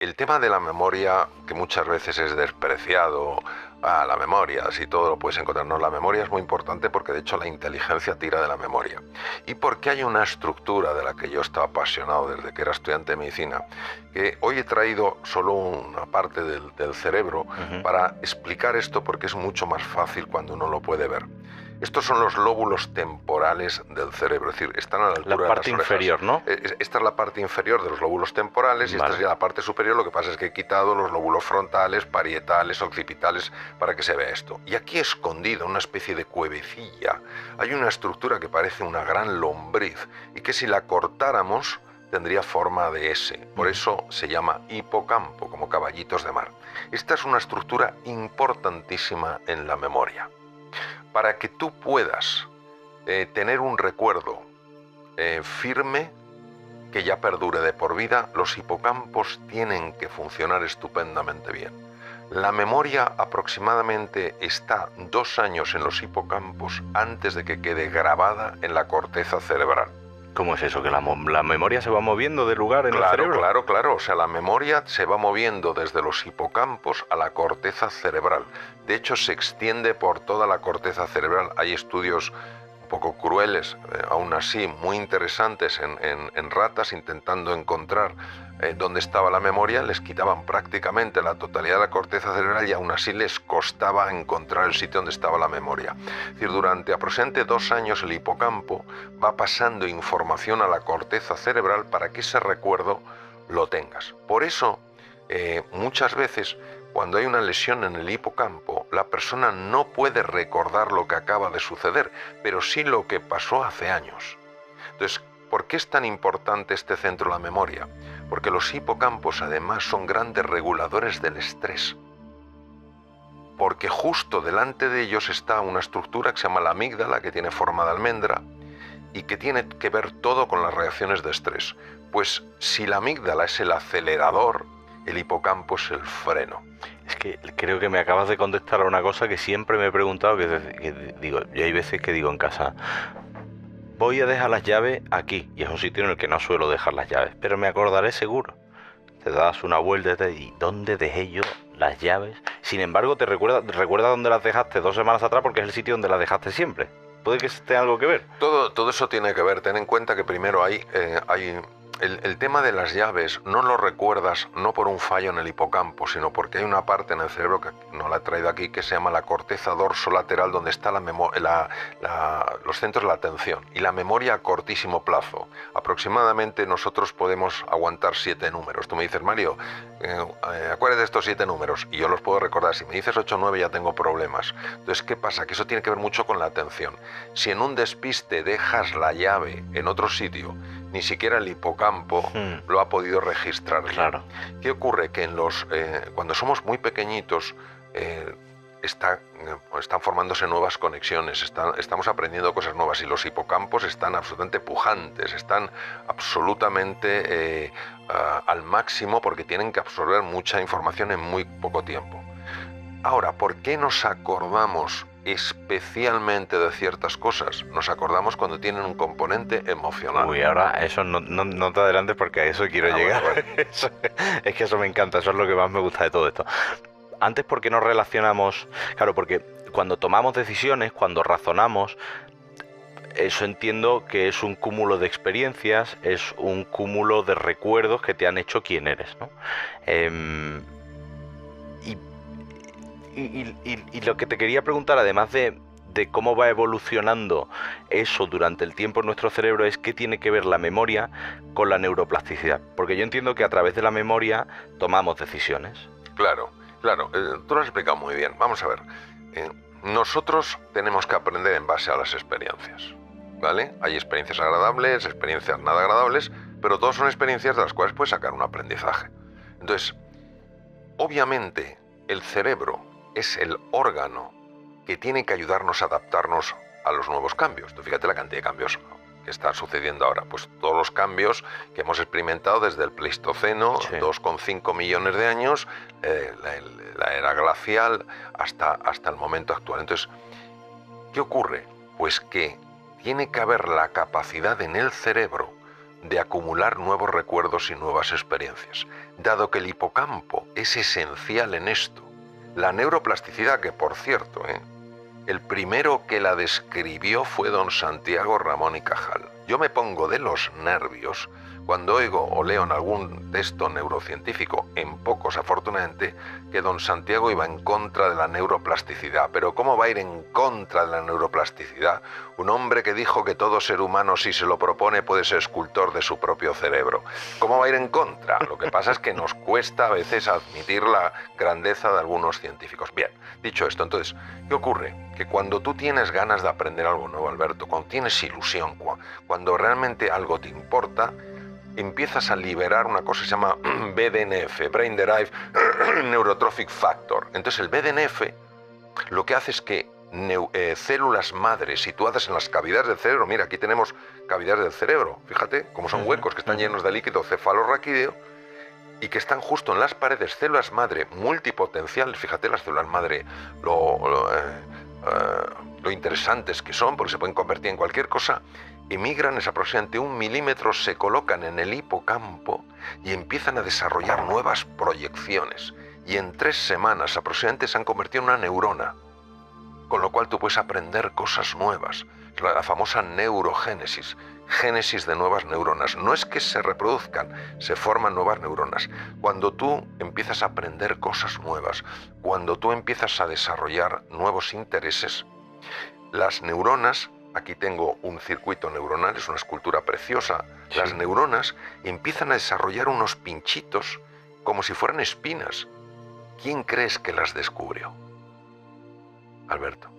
El tema de la memoria, que muchas veces es despreciado, la memoria, si todo lo puedes encontrar, no, la memoria es muy importante porque de hecho la inteligencia tira de la memoria. Y porque hay una estructura de la que yo estaba apasionado desde que era estudiante de medicina, que hoy he traído solo una parte del cerebro para explicar esto porque es mucho más fácil cuando uno lo puede ver. Estos son los lóbulos temporales del cerebro, es decir, están a la altura La de las parte orejas. inferior, ¿no? Esta es la parte inferior de los lóbulos temporales y esta Vale. sería la parte superior. Lo que pasa es que he quitado los lóbulos frontales, parietales, occipitales para que se vea esto. Y aquí escondido, una especie de cuevecilla, hay una estructura que parece una gran lombriz y que si la cortáramos tendría forma de S. Por eso se llama hipocampo, como caballitos de mar. Esta es una estructura importantísima en la memoria. Para que tú puedas tener un recuerdo firme que ya perdure de por vida, los hipocampos tienen que funcionar estupendamente bien. La memoria aproximadamente está 2 años en los hipocampos antes de que quede grabada en la corteza cerebral. ¿Cómo es eso? ¿Que la memoria se va moviendo de lugar en el cerebro? Claro. O sea, la memoria se va moviendo desde los hipocampos a la corteza cerebral. De hecho, se extiende por toda la corteza cerebral. Hay estudios un poco crueles, aún así muy interesantes en ratas, intentando encontrar dónde estaba la memoria. Les quitaban prácticamente la totalidad de la corteza cerebral y aún así les costaba encontrar el sitio donde estaba la memoria. Es decir, durante aproximadamente 2 años el hipocampo va pasando información a la corteza cerebral para que ese recuerdo lo tengas. Por eso, muchas veces, cuando hay una lesión en el hipocampo, la persona no puede recordar lo que acaba de suceder, pero sí lo que pasó hace años. Entonces, ¿por qué es tan importante este centro de la memoria? Porque los hipocampos además son grandes reguladores del estrés. Porque justo delante de ellos está una estructura que se llama la amígdala, que tiene forma de almendra y que tiene que ver todo con las reacciones de estrés. Pues si la amígdala es el acelerador, el hipocampo es el freno. Es que creo que me acabas de contestar a una cosa que siempre me he preguntado, que digo, yo hay veces que digo en casa, voy a dejar las llaves aquí, y es un sitio en el que no suelo dejar las llaves, pero me acordaré seguro. Te das una vuelta y ¿dónde dejé yo las llaves? Sin embargo, te recuerda dónde las dejaste 2 semanas atrás porque es el sitio donde las dejaste siempre. ¿Puede que tenga algo que ver? Todo eso tiene que ver. Ten en cuenta que primero hay el tema de las llaves no lo recuerdas no por un fallo en el hipocampo, sino porque hay una parte en el cerebro que no la he traído aquí que se llama la corteza dorsolateral, donde está los centros de la atención y la memoria a cortísimo plazo. Aproximadamente nosotros podemos aguantar 7 números. Tú me dices, Mario, acuérdate de estos 7 números y yo los puedo recordar. Si me dices 8 o 9 ya tengo problemas. Entonces, ¿qué pasa? Que eso tiene que ver mucho con la atención. Si en un despiste dejas la llave en otro sitio, ni siquiera el hipocampo lo ha podido registrar. Claro. ¿Qué ocurre? Que cuando somos muy pequeñitos están formándose nuevas conexiones, estamos aprendiendo cosas nuevas y los hipocampos están absolutamente pujantes, están absolutamente al máximo porque tienen que absorber mucha información en muy poco tiempo. Ahora, ¿por qué nos acordamos especialmente de ciertas cosas? Nos acordamos cuando tienen un componente emocional. Uy, ahora eso no te adelantes porque a eso quiero llegar. Bueno. Es que eso me encanta, eso es lo que más me gusta de todo esto. Antes, ¿por qué no relacionamos? Claro, porque cuando tomamos decisiones, cuando razonamos, eso entiendo que es un cúmulo de experiencias, es un cúmulo de recuerdos que te han hecho quien eres, ¿no? Y lo que te quería preguntar, además de cómo va evolucionando eso durante el tiempo en nuestro cerebro, es qué tiene que ver la memoria con la neuroplasticidad. Porque yo entiendo que a través de la memoria tomamos decisiones. Claro, tú lo has explicado muy bien. Vamos a ver, nosotros tenemos que aprender en base a las experiencias, ¿vale? Hay experiencias agradables, experiencias nada agradables, pero todas son experiencias de las cuales puedes sacar un aprendizaje. Entonces, obviamente, el cerebro es el órgano que tiene que ayudarnos a adaptarnos a los nuevos cambios. Tú fíjate la cantidad de cambios que están sucediendo ahora. Pues todos los cambios que hemos experimentado desde el Pleistoceno, sí, 2,5 millones de años, la era glacial, hasta el momento actual. Entonces, ¿qué ocurre? Pues que tiene que haber la capacidad en el cerebro de acumular nuevos recuerdos y nuevas experiencias. Dado que el hipocampo es esencial en esto, la neuroplasticidad, que por cierto, el primero que la describió fue don Santiago Ramón y Cajal. Yo me pongo de los nervios cuando oigo o leo en algún texto neurocientífico, en pocos afortunadamente, que don Santiago iba en contra de la neuroplasticidad. Pero ¿cómo va a ir en contra de la neuroplasticidad un hombre que dijo que todo ser humano, si se lo propone, puede ser escultor de su propio cerebro? ¿Cómo va a ir en contra? Lo que pasa es que nos cuesta a veces admitir la grandeza de algunos científicos. Bien, dicho esto, entonces, ¿qué ocurre? Que cuando tú tienes ganas de aprender algo nuevo, Alberto, cuando tienes ilusión, cuando realmente algo te importa, empiezas a liberar una cosa que se llama BDNF, Brain Derived Neurotrophic Factor. Entonces el BDNF lo que hace es que células madres situadas en las cavidades del cerebro, mira, aquí tenemos cavidades del cerebro, fíjate cómo son huecos que están llenos de líquido cefalorraquídeo y que están justo en las paredes, células madre multipotenciales, fíjate las células madre, lo interesantes que son, porque se pueden convertir en cualquier cosa. Emigran, es aproximadamente 1 milímetro, se colocan en el hipocampo y empiezan a desarrollar nuevas proyecciones. Y en 3 semanas aproximadamente se han convertido en una neurona. Con lo cual tú puedes aprender cosas nuevas. La famosa neurogénesis, génesis de nuevas neuronas. No es que se reproduzcan, se forman nuevas neuronas. Cuando tú empiezas a aprender cosas nuevas, cuando tú empiezas a desarrollar nuevos intereses, las neuronas... Aquí tengo un circuito neuronal, es una escultura preciosa. Sí. Las neuronas empiezan a desarrollar unos pinchitos como si fueran espinas. ¿Quién crees que las descubrió? Alberto.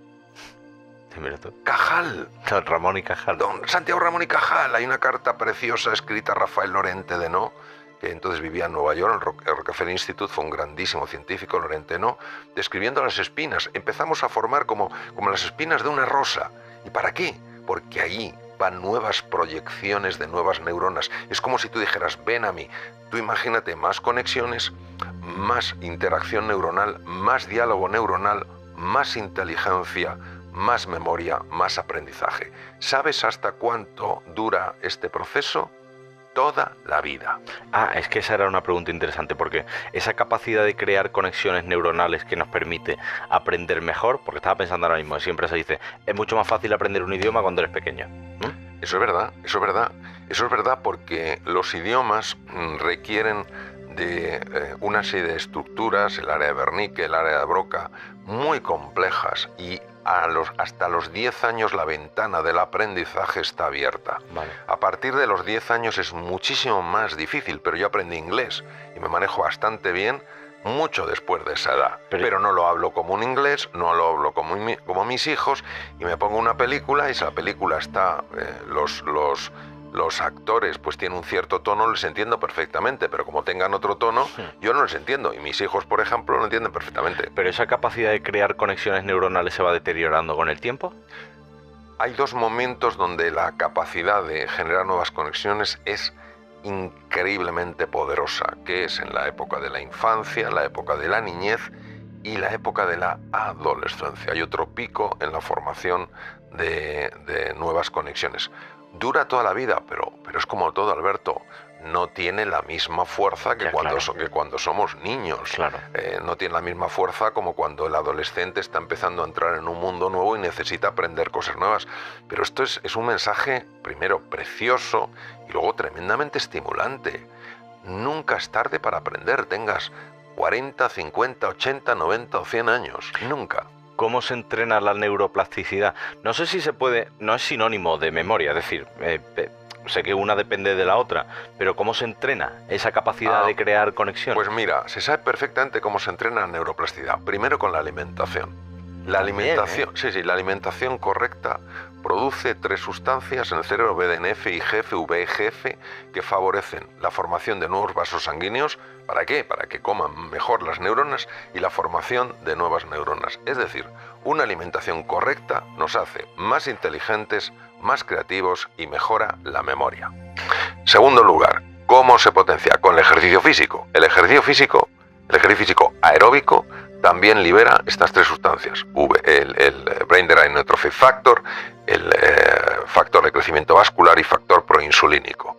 Cajal. Don Ramón y Cajal. Don Santiago Ramón y Cajal. Hay una carta preciosa escrita a Rafael Lorente Denó, que entonces vivía en Nueva York, el Rockefeller Institute, fue un grandísimo científico, Lorente Denó, describiendo las espinas. Empezamos a formar como las espinas de una rosa. ¿Y para qué? Porque ahí van nuevas proyecciones de nuevas neuronas. Es como si tú dijeras, ven a mí. Tú imagínate más conexiones, más interacción neuronal, más diálogo neuronal, más inteligencia, más memoria, más aprendizaje. ¿Sabes hasta cuánto dura este proceso? Toda la vida. Es que esa era una pregunta interesante, porque esa capacidad de crear conexiones neuronales que nos permite aprender mejor, porque estaba pensando ahora mismo, siempre se dice, es mucho más fácil aprender un idioma cuando eres pequeño. Eso es verdad, eso es verdad. Eso es verdad porque los idiomas requieren de una serie de estructuras, el área de Wernicke, el área de Broca, muy complejas, y hasta los 10 años la ventana del aprendizaje está abierta. Vale. A partir de los 10 años es muchísimo más difícil, pero yo aprendí inglés y me manejo bastante bien mucho después de esa edad. Pero no lo hablo como un inglés, no lo hablo como mis hijos, y me pongo una película y si la película está, los actores pues tienen un cierto tono, les entiendo perfectamente, pero como tengan otro tono, yo no les entiendo, y mis hijos, por ejemplo, lo entienden perfectamente. ¿Pero esa capacidad de crear conexiones neuronales se va deteriorando con el tiempo? Hay 2 momentos donde la capacidad de generar nuevas conexiones es increíblemente poderosa, que es en la época de la infancia, la época de la niñez y la época de la adolescencia. Hay otro pico en la formación de nuevas conexiones. Dura toda la vida, pero es como todo, Alberto, no tiene la misma fuerza que cuando somos niños. Claro. No tiene la misma fuerza como cuando el adolescente está empezando a entrar en un mundo nuevo y necesita aprender cosas nuevas. Pero esto es un mensaje, primero, precioso y luego tremendamente estimulante. Nunca es tarde para aprender, tengas 40, 50, 80, 90 o 100 años. Nunca. ¿Cómo se entrena la neuroplasticidad? No sé si se puede, no es sinónimo de memoria, es decir, sé que una depende de la otra, pero ¿cómo se entrena esa capacidad de crear conexión? Pues mira, se sabe perfectamente cómo se entrena la neuroplasticidad. Primero con la alimentación. La alimentación, la alimentación correcta produce 3 sustancias en el cerebro, BDNF, IGF, VEGF, que favorecen la formación de nuevos vasos sanguíneos. ¿Para qué? Para que coman mejor las neuronas y la formación de nuevas neuronas. Es decir, una alimentación correcta nos hace más inteligentes, más creativos y mejora la memoria. Segundo lugar, ¿cómo se potencia? Con el ejercicio físico. El ejercicio físico aeróbico también libera estas 3 sustancias, el Brain Derived Neurotrophic Factor, el factor de crecimiento vascular y factor proinsulínico.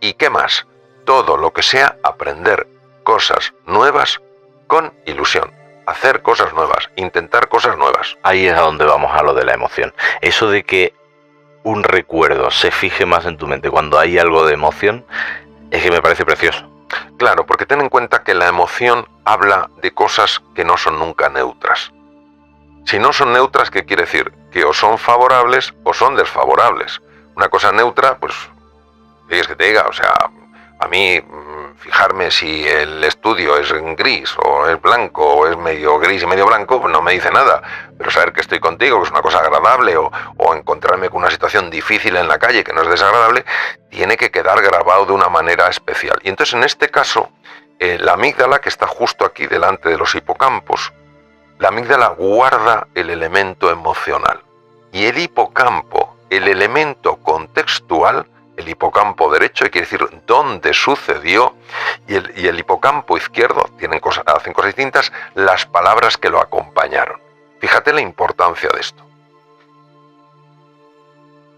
¿Y qué más? Todo lo que sea aprender cosas nuevas con ilusión. Hacer cosas nuevas, intentar cosas nuevas. Ahí es a donde vamos, a lo de la emoción. Eso de que un recuerdo se fije más en tu mente cuando hay algo de emoción, es que me parece precioso. Claro, porque ten en cuenta que la emoción habla de cosas que no son nunca neutras. Si no son neutras, ¿qué quiere decir? Que o son favorables o son desfavorables. Una cosa neutra, pues, ¿qué es que te diga? O sea, a mí fijarme si el estudio es gris o es blanco o es medio gris y medio blanco, pues no me dice nada. Pero saber que estoy contigo, que es una cosa agradable, o encontrarme con una situación difícil en la calle que no es desagradable, tiene que quedar grabado de una manera especial. Y entonces en este caso, la amígdala, que está justo aquí delante de los hipocampos, la amígdala guarda el elemento emocional. Y el hipocampo, el elemento contextual, el hipocampo derecho, quiere decir dónde sucedió, y el hipocampo izquierdo hacen cosas distintas, las palabras que lo acompañaron. Fíjate la importancia de esto.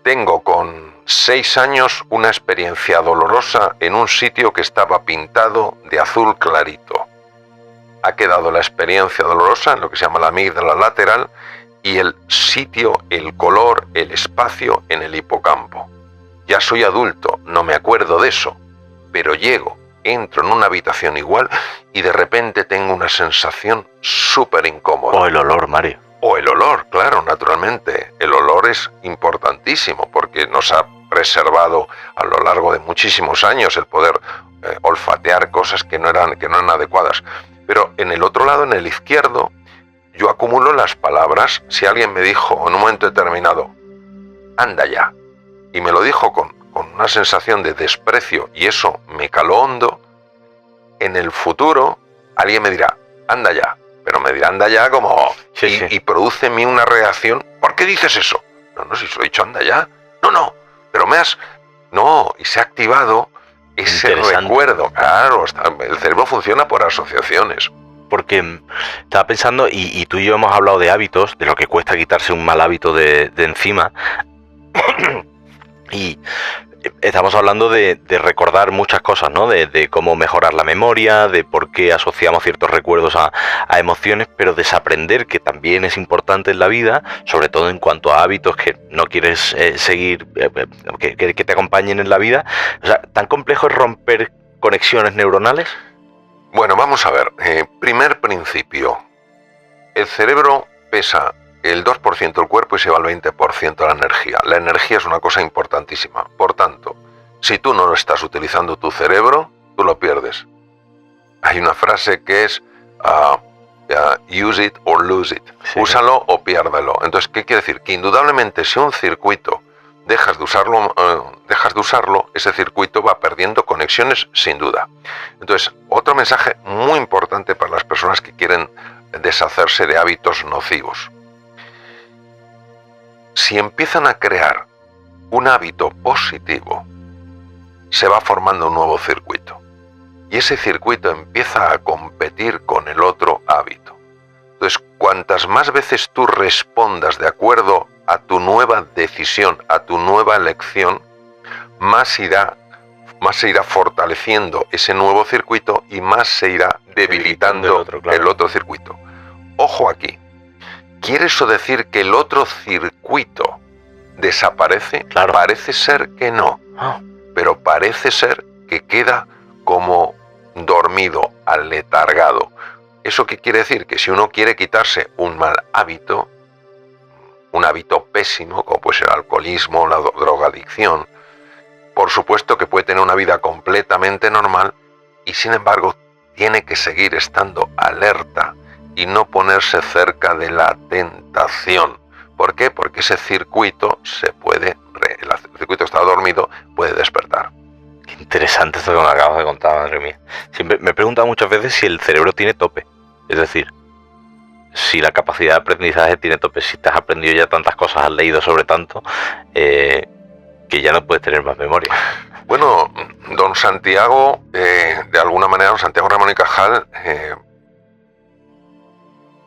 Tengo con 6 años una experiencia dolorosa en un sitio que estaba pintado de azul clarito. Ha quedado la experiencia dolorosa en lo que se llama la amígdala lateral y el sitio, el color, el espacio en el hipocampo. Ya soy adulto, no me acuerdo de eso, pero entro en una habitación igual y de repente tengo una sensación súper incómoda. O el olor, Mario. O el olor, claro, naturalmente. El olor es importantísimo porque nos ha preservado a lo largo de muchísimos años el poder olfatear cosas que no eran adecuadas. Pero en el otro lado, en el izquierdo, yo acumulo las palabras. Si alguien me dijo en un momento determinado, anda ya, y me lo dijo con una sensación de desprecio, y eso me caló hondo, en el futuro alguien me dirá, anda ya, pero me dirá anda ya como... Sí. Y produce en mí una reacción, ¿por qué dices eso? No, si se lo he dicho anda ya. No, pero me has... No, y se ha activado ese recuerdo. Claro, el cerebro funciona por asociaciones. Porque estaba pensando, y tú y yo hemos hablado de hábitos, de lo que cuesta quitarse un mal hábito de encima, y estamos hablando de recordar muchas cosas, ¿no? De cómo mejorar la memoria, de por qué asociamos ciertos recuerdos a emociones, pero desaprender, que también es importante en la vida, sobre todo en cuanto a hábitos que no quieres seguir, que te acompañen en la vida. O sea, ¿tan complejo es romper conexiones neuronales? Bueno, vamos a ver. Primer principio. El cerebro pesa el 2% del cuerpo y se va al 20% de la energía. La energía es una cosa importantísima. Por tanto, si tú no lo estás utilizando tu cerebro, tú lo pierdes. Hay una frase que es use it or lose it. Sí. Úsalo o piérdelo. Entonces, ¿qué quiere decir? Que indudablemente si un circuito dejas de usarlo, ese circuito va perdiendo conexiones sin duda. Entonces, otro mensaje muy importante para las personas que quieren deshacerse de hábitos nocivos. Si empiezan a crear un hábito positivo, se va formando un nuevo circuito. Y ese circuito empieza a competir con el otro hábito. Entonces, cuantas más veces tú respondas de acuerdo a tu nueva decisión, a tu nueva elección, más se irá fortaleciendo ese nuevo circuito y más se irá debilitando el otro circuito. Ojo aquí. ¿Quiere eso decir que el otro circuito desaparece? Claro. Parece ser que no, pero parece ser que queda como dormido, aletargado. ¿Eso qué quiere decir? Que si uno quiere quitarse un mal hábito, un hábito pésimo, como puede ser el alcoholismo, la drogadicción, por supuesto que puede tener una vida completamente normal y sin embargo tiene que seguir estando alerta y no ponerse cerca de la tentación. ¿Por qué? Porque ese circuito el circuito que está dormido puede despertar. Qué interesante esto que me acabas de contar, madre mía. Siempre me he preguntado muchas veces si el cerebro tiene tope. Es decir, si la capacidad de aprendizaje tiene tope, si te has aprendido ya tantas cosas, has leído sobre tanto, que ya no puedes tener más memoria. Bueno, don Santiago, de alguna manera, don Santiago Ramón y Cajal,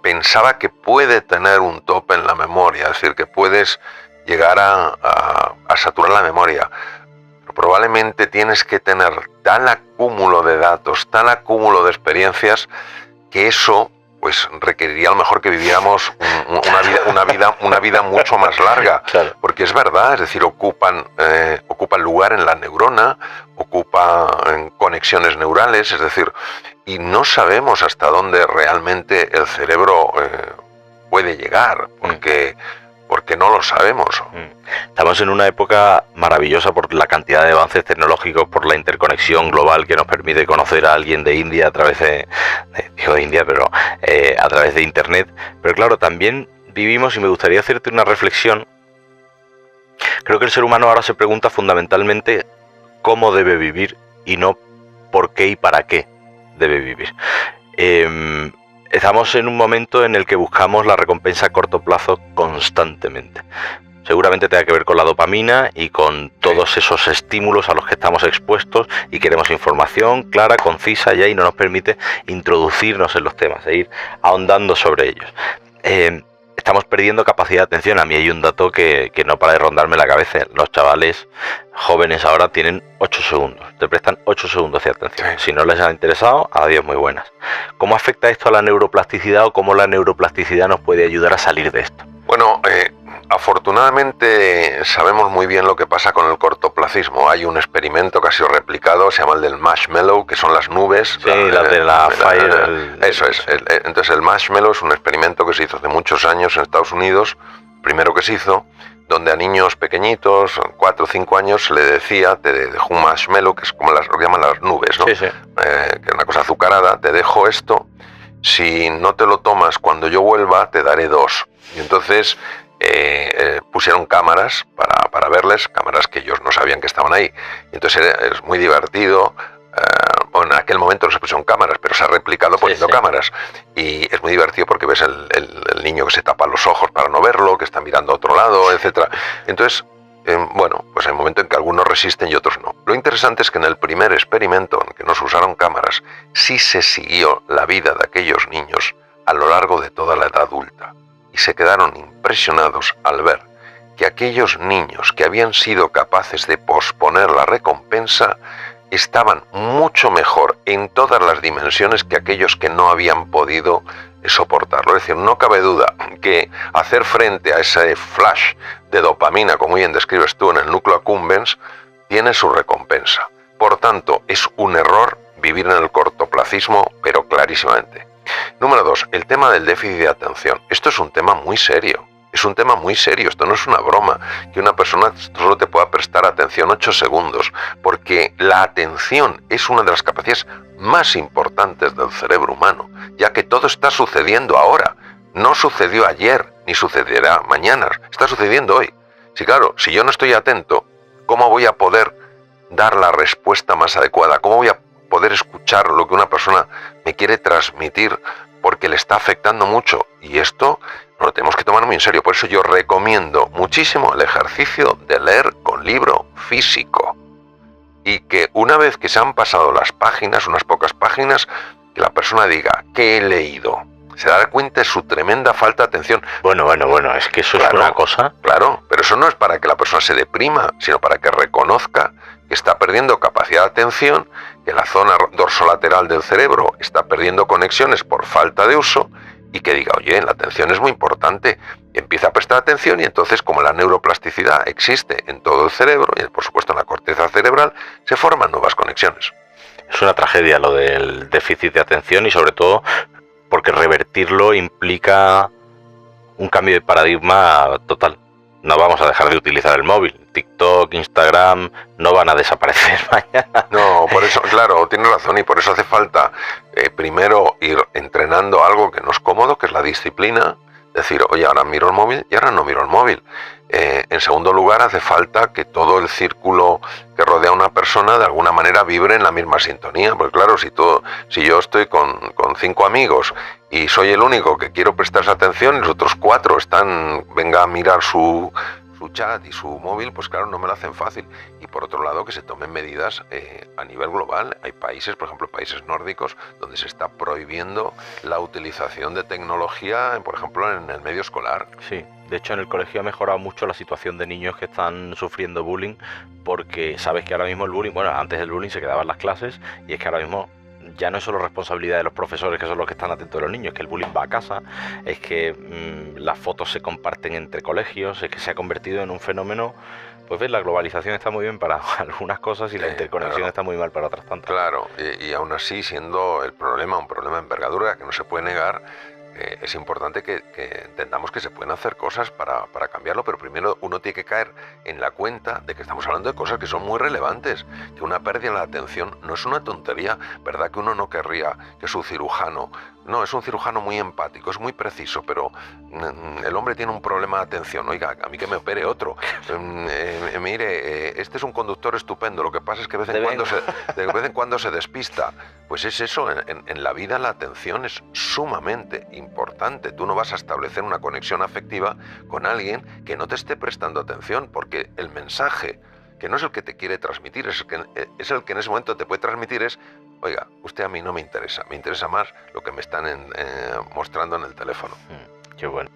pensaba que puede tener un tope en la memoria, es decir, que puedes llegar a saturar la memoria. Pero probablemente tienes que tener tal acúmulo de datos, tal acúmulo de experiencias, que eso pues requeriría a lo mejor que viviéramos una vida mucho más larga. Claro. Porque es verdad, es decir, ocupan lugar en la neurona, ocupan conexiones neurales, es decir, y no sabemos hasta dónde realmente el cerebro puede llegar, porque no lo sabemos. Estamos en una época maravillosa por la cantidad de avances tecnológicos, por la interconexión global que nos permite conocer a alguien de India a través a través de Internet. Pero claro, también vivimos, y me gustaría hacerte una reflexión. Creo que el ser humano ahora se pregunta fundamentalmente cómo debe vivir y no por qué y para qué debe vivir. Estamos en un momento en el que buscamos la recompensa a corto plazo constantemente. Seguramente tenga que ver con la dopamina y con todos esos estímulos a los que estamos expuestos, y queremos información clara, concisa ya, y no nos permite introducirnos en los temas e ir ahondando sobre ellos. Estamos perdiendo capacidad de atención. A mí hay un dato que no para de rondarme la cabeza. Los chavales jóvenes ahora tienen 8 segundos. Te prestan 8 segundos de atención. Sí. Si no les ha interesado, adiós, muy buenas. ¿Cómo afecta esto a la neuroplasticidad, o cómo la neuroplasticidad nos puede ayudar a salir de esto? Bueno, afortunadamente sabemos muy bien lo que pasa con el cortoplacismo. Hay un experimento que ha sido replicado, se llama el del marshmallow, que son las nubes. Sí, las de la fire. Eso es. Entonces el marshmallow es un experimento que se hizo hace muchos años en Estados Unidos, primero que se hizo, donde a niños pequeñitos, 4 o 5 años, se le decía, te dejo un marshmallow, que es como lo que llaman las nubes, ¿no? Sí, sí. Que es una cosa azucarada, te dejo esto, si no te lo tomas cuando yo vuelva, te daré 2. Y entonces pusieron cámaras para verles, cámaras que ellos no sabían que estaban ahí. Y entonces es muy divertido. Bueno, en aquel momento no se pusieron cámaras, pero se ha replicado poniendo cámaras. Y es muy divertido porque ves el niño que se tapa los ojos para no verlo, que está mirando a otro lado, etc. Entonces, bueno, pues hay un momento en que algunos resisten y otros no. Lo interesante es que en el primer experimento, en que no se usaron cámaras, sí se siguió la vida de aquellos niños a lo largo de toda la edad adulta. Y se quedaron impresionados al ver que aquellos niños que habían sido capaces de posponer la recompensa estaban mucho mejor en todas las dimensiones que aquellos que no habían podido soportarlo. Es decir, no cabe duda que hacer frente a ese flash de dopamina, como bien describes tú, en el núcleo accumbens, tiene su recompensa. Por tanto, es un error vivir en el cortoplacismo, pero clarísimamente. Número 2, el tema del déficit de atención. Esto es un tema muy serio. Es un tema muy serio, esto no es una broma, que una persona solo te pueda prestar atención 8 segundos, porque la atención es una de las capacidades más importantes del cerebro humano, ya que todo está sucediendo ahora, no sucedió ayer, ni sucederá mañana, está sucediendo hoy. Sí, claro, si yo no estoy atento, ¿cómo voy a poder dar la respuesta más adecuada? ¿Cómo voy a poder escuchar lo que una persona me quiere transmitir? Porque le está afectando mucho, y esto lo tenemos que tomar muy en serio. Por eso yo recomiendo muchísimo el ejercicio de leer con libro físico, y que una vez que se han pasado las páginas, unas pocas páginas, que la persona diga, ¿qué he leído? Se da cuenta de su tremenda falta de atención. Bueno, es que eso es una cosa. Claro, pero eso no es para que la persona se deprima, sino para que reconozca que está perdiendo capacidad de atención, que la zona dorsolateral del cerebro está perdiendo conexiones por falta de uso, y que diga, oye, la atención es muy importante, empieza a prestar atención, y entonces, como la neuroplasticidad existe en todo el cerebro, y por supuesto en la corteza cerebral, se forman nuevas conexiones. Es una tragedia lo del déficit de atención, y sobre todo porque revertirlo implica un cambio de paradigma total. No vamos a dejar de utilizar el móvil. TikTok, Instagram no van a desaparecer mañana. No, por eso, claro, tienes razón, y por eso hace falta primero ir entrenando algo que no es cómodo, que es la disciplina. Decir, oye, ahora miro el móvil y ahora no miro el móvil. En segundo lugar, hace falta que todo el círculo que rodea a una persona de alguna manera vibre en la misma sintonía. Porque claro, si yo estoy con 5 amigos y soy el único que quiero prestarse atención, y los otros 4 están, venga a mirar su su chat y su móvil, pues claro, no me lo hacen fácil. Y por otro lado, que se tomen medidas a nivel global. Hay países, por ejemplo, países nórdicos, donde se está prohibiendo la utilización de tecnología, por ejemplo, en el medio escolar. Sí, de hecho en el colegio ha mejorado mucho la situación de niños que están sufriendo bullying, porque sabes que ahora mismo el bullying, bueno, antes el bullying se quedaba en las clases, y es que ahora mismo ya no es solo responsabilidad de los profesores, que son los que están atentos a los niños, es que el bullying va a casa, es que las fotos se comparten entre colegios, es que se ha convertido en un fenómeno. Pues ves, la globalización está muy bien para algunas cosas y la interconexión claro. está muy mal para otras tantas. Claro, y aún así, siendo el problema un problema de envergadura que no se puede negar, es importante que entendamos que se pueden hacer cosas para cambiarlo, pero primero uno tiene que caer en la cuenta de que estamos hablando de cosas que son muy relevantes, que una pérdida de la atención no es una tontería, ¿verdad? Que uno no querría que su cirujano, no, es un cirujano muy empático, es muy preciso, pero el hombre tiene un problema de atención, oiga, a mí que me opere otro. Mire, este es un conductor estupendo, lo que pasa es que de vez en cuando se despista. Pues es eso, en la vida la atención es sumamente importante. Tú no vas a establecer una conexión afectiva con alguien que no te esté prestando atención, porque el mensaje, que no es el que te quiere transmitir, es el que en ese momento te puede transmitir es, oiga, usted a mí no me interesa, me interesa más lo que me están mostrando en el teléfono. Qué bueno.